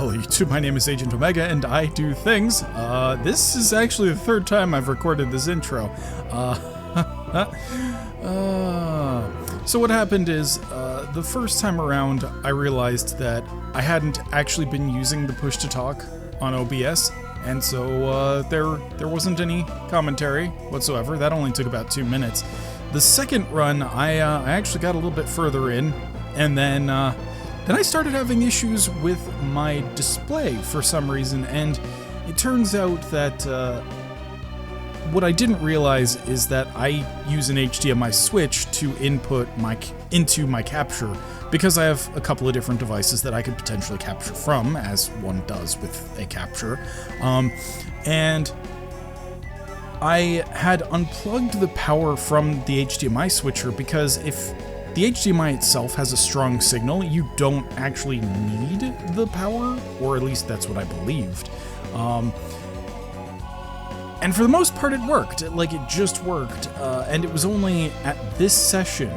Hello YouTube, my name is Agent Omega and I do things. This is actually the third time I've recorded this intro. So what happened is, the first time around I realized that I hadn't actually been using the push-to-talk on OBS, and so there wasn't any commentary whatsoever. That only took about 2 minutes. The second run, I actually got a little bit further in, and then I started having issues with my display for some reason, and it turns out that what I didn't realize is that I use an HDMI switch to input into my capture, because I have a couple of different devices that I could potentially capture from, as one does with a capture, and I had unplugged the power from the HDMI switcher, because if the HDMI itself has a strong signal, you don't actually need the power, or at least that's what I believed. And for the most part it worked, it just worked, and it was only at this session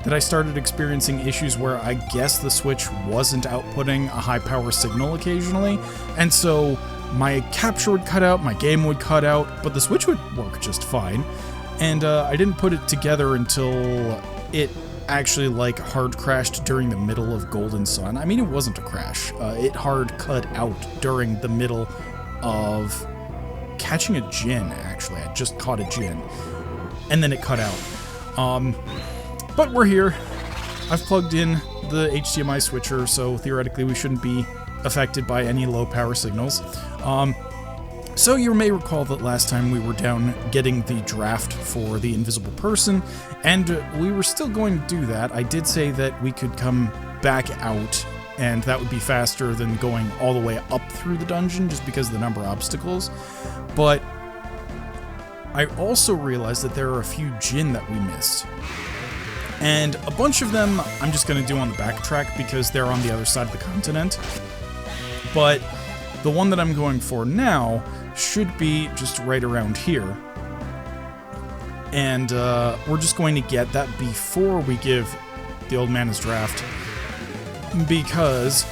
that I started experiencing issues where I guess the Switch wasn't outputting a high power signal occasionally, and so my capture would cut out, my game would cut out, but the Switch would work just fine, and I didn't put it together until it actually hard crashed during the middle of Golden Sun. I mean, it wasn't a crash. It hard cut out during the middle of catching a Djinn, actually. I just caught a Djinn. And then it cut out. But we're here. I've plugged in the HDMI switcher, so theoretically we shouldn't be affected by any low power signals. So you may recall that last time we were down getting the draft for the invisible person, and we were still going to do that. I did say that we could come back out, and that would be faster than going all the way up through the dungeon, just because of the number of obstacles. But I also realized that there are a few Djinn that we missed. And a bunch of them I'm just going to do on the backtrack, because they're on the other side of the continent. But the one that I'm going for now should be just right around here. And we're just going to get that before we give the old man his draft. Because,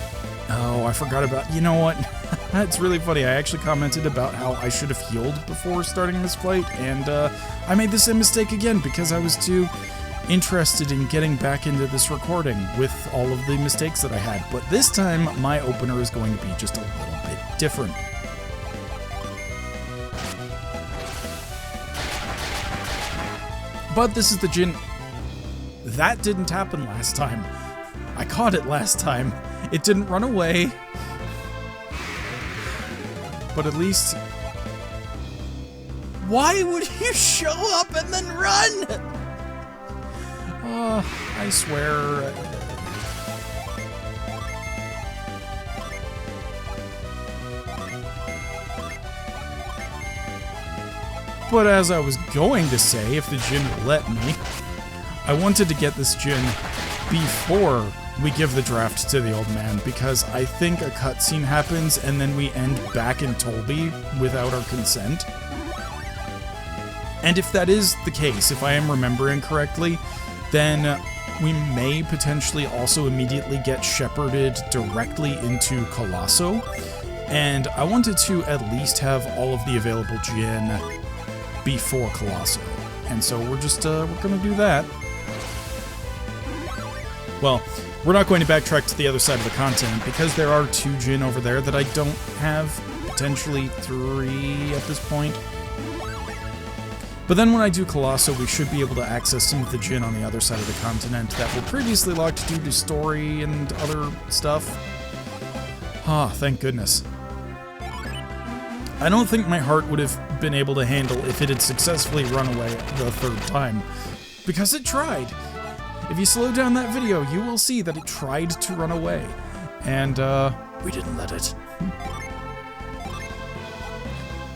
oh, I forgot about, you know what? It's really funny. I actually commented about how I should have healed before starting this fight, and I made the same mistake again because I was too interested in getting back into this recording with all of the mistakes that I had. But this time, my opener is going to be just a little bit different. But this is the Djinn. That didn't happen last time. I caught it last time. It didn't run away. But at least... Why would you show up and then run? I swear... But as I was going to say, if the Djinn would let me, I wanted to get this Djinn before we give the draft to the old man, because I think a cutscene happens and then we end back in Tolby without our consent. And if that is the case, if I am remembering correctly, then we may potentially also immediately get shepherded directly into Colosso, and I wanted to at least have all of the available Djinn before Colosso, and so we're just, we're gonna do that. Well, we're not going to backtrack to the other side of the continent, because there are 2 Djinn over there that I don't have, potentially 3 at this point. But then when I do Colosso, we should be able to access some of the Djinn on the other side of the continent that were previously locked due to story and other stuff. Ah, thank goodness. I don't think my heart would have been able to handle if it had successfully run away the 3rd time, because it tried. If you slow down that video, you will see that it tried to run away, and we didn't let it.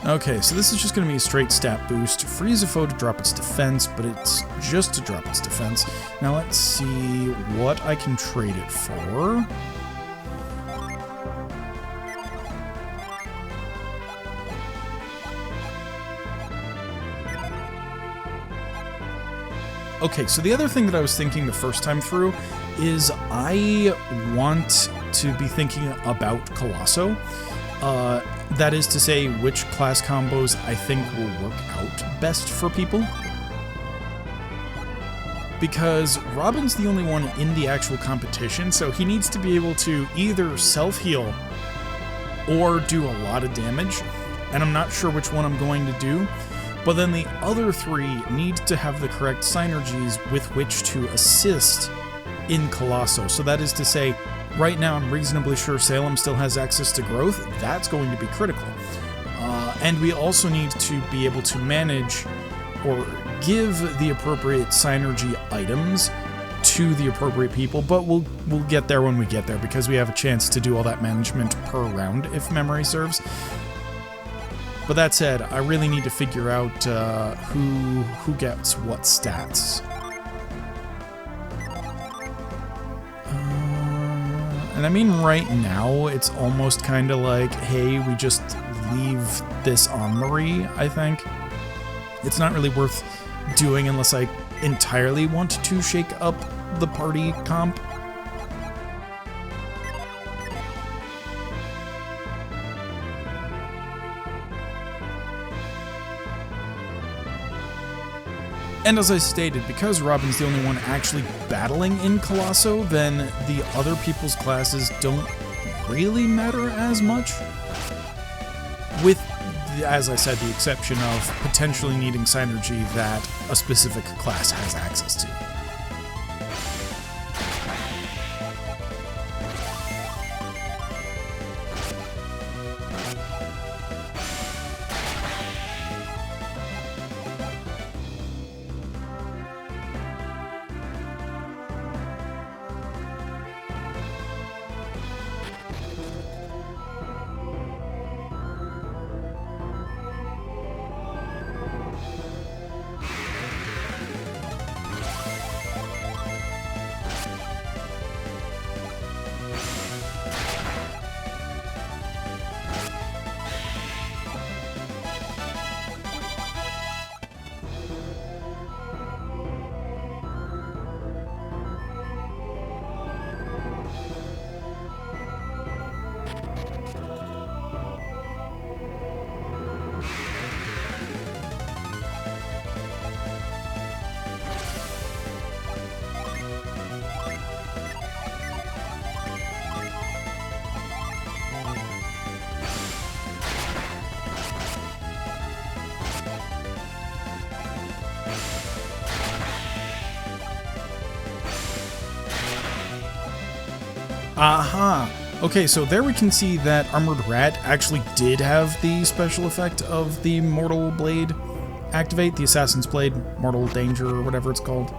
Okay, so this is just going to be a straight stat boost. Freeze a foe to drop its defense, but it's just to drop its defense. Now let's see what I can trade it for. Okay, so the other thing that I was thinking the first time through is I want to be thinking about Colosso. That is to say, which class combos I think will work out best for people. Because Robin's the only one in the actual competition, so he needs to be able to either self-heal or do a lot of damage, and I'm not sure which one I'm going to do. But then the other three need to have the correct synergies with which to assist in Colosso. So that is to say, right now I'm reasonably sure Salem still has access to growth. That's going to be critical. And we also need to be able to manage or give the appropriate synergy items to the appropriate people, but we'll get there when we get there, because we have a chance to do all that management per round, if memory serves. But that said, I really need to figure out who gets what stats. And I mean, right now, it's almost kind of like, hey, we just leave this on Marie, I think. It's not really worth doing unless I entirely want to shake up the party comp. And as I stated, because Robin's the only one actually battling in Colosso, then the other people's classes don't really matter as much. With, as I said, the exception of potentially needing synergy that a specific class has access to. Aha! Okay, so there we can see that Armored Rat actually did have the special effect of the Mortal Blade activate, the Assassin's Blade, Mortal Danger, or whatever it's called.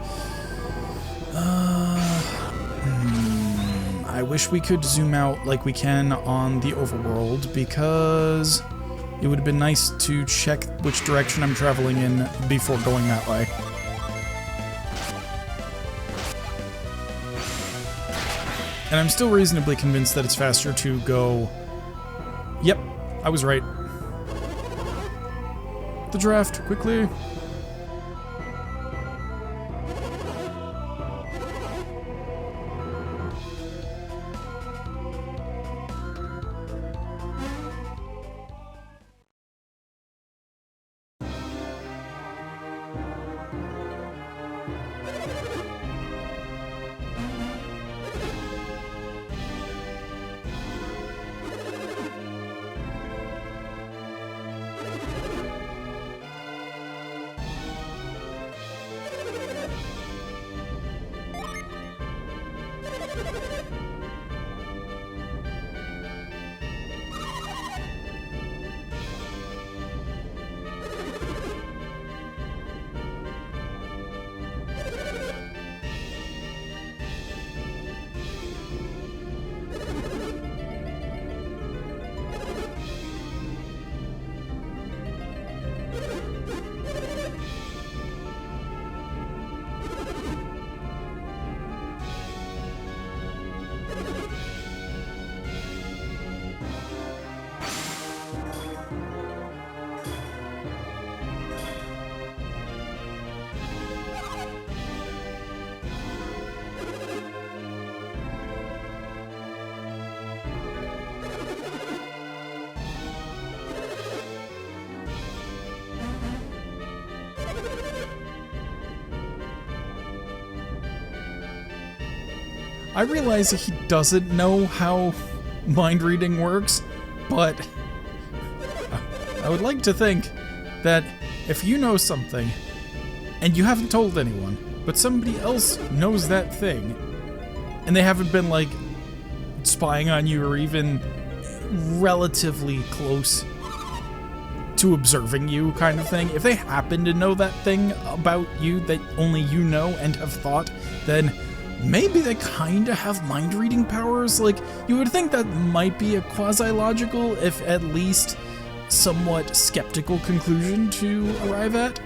I wish we could zoom out like we can on the overworld, because it would have been nice to check which direction I'm traveling in before going that way. And I'm still reasonably convinced that it's faster to go... Yep, I was right. The draft, quickly. I realize he doesn't know how mind reading works, but I would like to think that if you know something and you haven't told anyone, but somebody else knows that thing, and they haven't been like spying on you or even relatively close to observing you kind of thing, if they happen to know that thing about you that only you know and have thought, then maybe they kinda have mind-reading powers. Like, you would think that might be a quasi-logical, if at least somewhat skeptical conclusion to arrive at.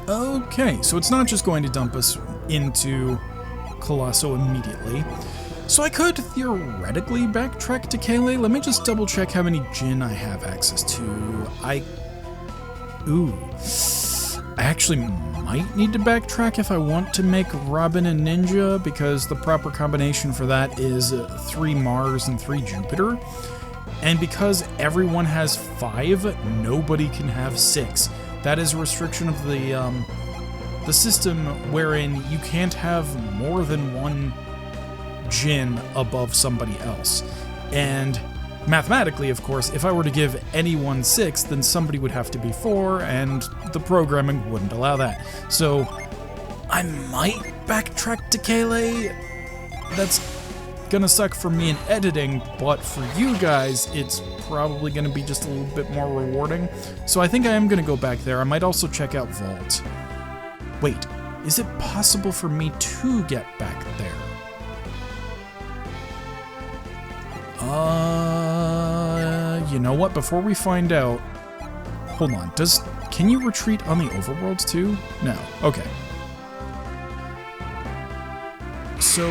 Okay, so it's not just going to dump us into Colosso immediately. So I could theoretically backtrack to Kayleigh. Let me just double check how many Djinn I have access to. I actually might need to backtrack if I want to make Robin a ninja, because the proper combination for that is 3 Mars and 3 Jupiter. And because everyone has 5, nobody can have 6. That is a restriction of the system wherein you can't have more than one Djinn above somebody else. And mathematically, of course, if I were to give anyone 6, then somebody would have to be 4, and the programming wouldn't allow that. So I might backtrack to Kayleigh. That's gonna suck for me in editing, but for you guys, it's probably gonna be just a little bit more rewarding. So I think I am gonna go back there. I might also check out Vault. Wait, is it possible for me to get back there? You know what? Before we find out, hold on. Can you retreat on the overworld too? No. Okay. So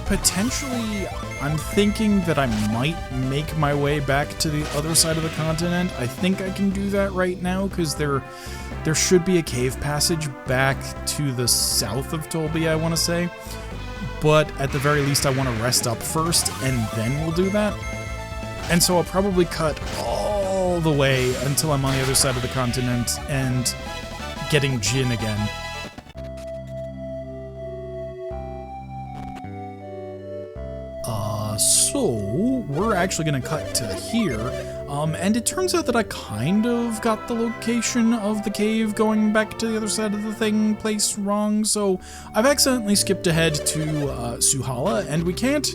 potentially, I'm thinking that I might make my way back to the other side of the continent. I think I can do that right now, because there should be a cave passage back to the south of Tolby, I want to say. But at the very least, I want to rest up first, and then we'll do that. And so I'll probably cut all the way until I'm on the other side of the continent and getting Djinn again. So we're actually going to cut to here, and it turns out that I kind of got the location of the cave going back to the other side of the thing place wrong, so I've accidentally skipped ahead to Suhala, and we can't,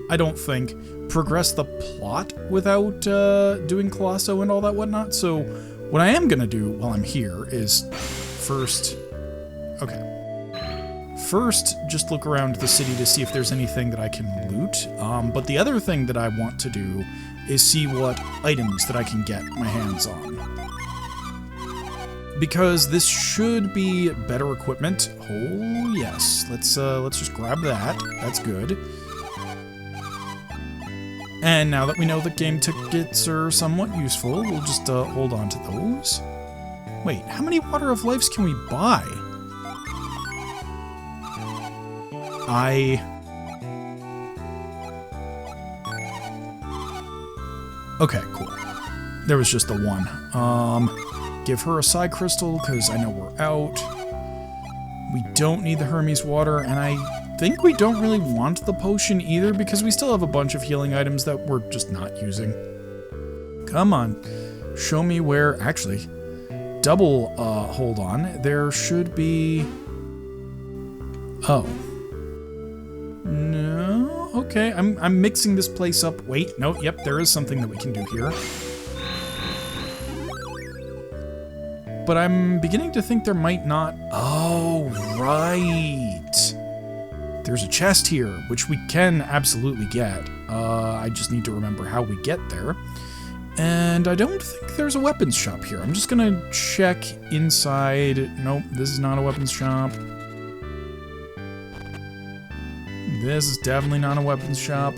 I don't think, progress the plot without doing Colosso and all that whatnot. So what I am going to do while I'm here is first just look around the city to see if there's anything that I can loot. But the other thing that I want to do is see what items that I can get my hands on. Because this should be better equipment. Oh yes, let's just grab that. That's good. And now that we know that game tickets are somewhat useful, we'll just hold on to those. Wait, how many Water of Lives can we buy? Okay, cool. There was just the one. Give her a Psy Crystal, because I know we're out. We don't need the Hermes water, and I think we don't really want the potion either, because we still have a bunch of healing items that we're just not using. Come on. Show me where... Actually, double, hold on. There should be... Oh. No, okay, I'm mixing this place up. Wait, no, yep, there is something that we can do here. But I'm beginning to think there might not... Oh, right. There's a chest here, which we can absolutely get. I just need to remember how we get there. And I don't think there's a weapons shop here. I'm just gonna check inside. Nope, this is not a weapons shop. This is definitely not a weapons shop.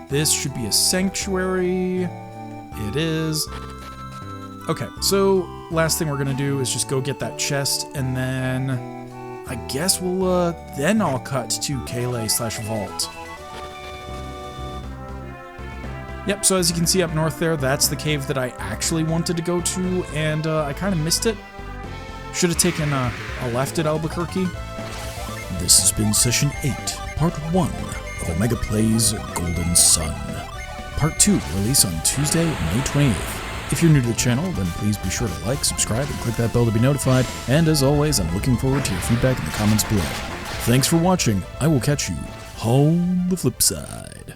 This should be a sanctuary. It is. Okay, so last thing we're gonna do is just go get that chest, and then I guess we'll, then I'll cut to Kayleigh/Vault. Yep, so as you can see up north there, that's the cave that I actually wanted to go to, and I kind of missed it. Should have taken a left at Albuquerque. This has been Session 8, Part 1 of Omega Plays Golden Sun. Part 2 will release on Tuesday, May 28th. If you're new to the channel, then please be sure to like, subscribe, and click that bell to be notified. And as always, I'm looking forward to your feedback in the comments below. Thanks for watching. I will catch you on the flip side.